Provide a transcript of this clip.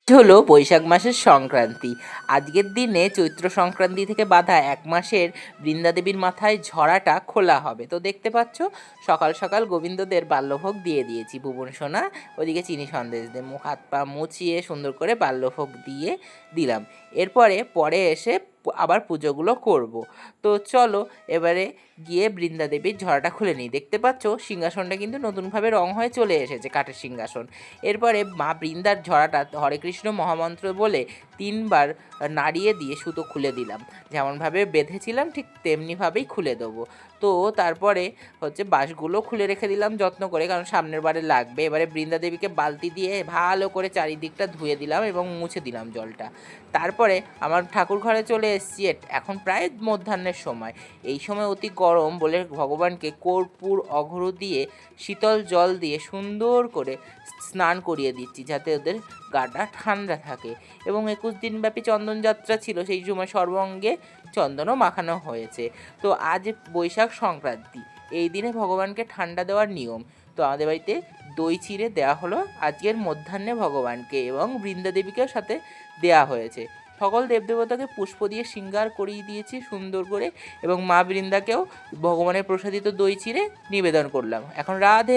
হলো বৈশাখ মাসের সংক্রান্তি। আজকের দিনে চৈত্র সংক্রান্তি থেকে বাঁধা 1 মাসের বৃন্দাদেবীর মাথায় ঝরাটা খোলা হবে। তো দেখতে পাচ্ছ সকাল সকাল গোবিন্দদের বাল্যভোগ দিয়ে দিয়েছি। ভুবন সোনা ওদিকে চিনি সন্দেশ দিয়ে মুখ হাত পা মুছিয়ে সুন্দর করে বাল্যভোগ দিয়ে দিলাম। পরে এসে আবার পুজোগুলো করব। তো চলো এবারে গিয়ে বৃন্দাদেবীর ঝরাটা খুলে নিই। দেখতে পাচ্ছ সিংহাসনটা কিন্তু নতুনভাবে রং হয়ে চলে এসেছে, কাঠের সিংহাসন। এরপরে মা বৃন্দার ঝরাটা হরে কৃষ্ণ মহামন্ত্র বলে 3 বার নাড়িয়ে দিয়ে সুতো খুলে দিলাম। যেমনভাবে বেঁধেছিলাম ঠিক তেমনিভাবেই খুলে দেবো। তো তারপরে বাঁশগুলো খুলে রেখে দিলাম যত্ন করে, কারণ সামনের বারে লাগবে। এবারে বৃন্দাদেবীকে বালতি দিয়ে ভালো করে চারিদিকটা ধুয়ে দিলাম এবং মুছে দিলাম জলটা। তারপরে আমার ঠাকুর ঘরে চলে এসেছি। এখন প্রায় মধ্যাহ্নের সময়। এই সময় অতি গরম বলে ভগবানকে কর্পূর অঘ্র দিয়ে শীতল জল দিয়ে সুন্দর করে স্নান করিয়ে দিচ্ছি, যাতে ওদের গাটা ঠান্ডা থাকে। এবং 21 দিনব্যাপী চন্দন যাত্রা ছিল, সেই সময় সর্বাঙ্গে চন্দনও মাখানো হয়েছে। তো আজ বৈশাখ সংক্রান্তি, এই দিনে ভগবানকে ঠান্ডা দেওয়ার নিয়ম। তো আমাদের বাড়িতে দই চিড়ে দেওয়া হলো আজকের মধ্যাহ্নে ভগবানকে, এবং বৃন্দাদেবীকেও সাথে দেয়া হয়েছে। সকল দেবদেবতাকে পুষ্প দিয়ে শৃঙ্গার করিয়ে দিয়েছি সুন্দর করে, এবং মা বৃন্দাকেও ভগবানের প্রসাদিত দই চিড়ে নিবেদন করলাম। এখন রাধে।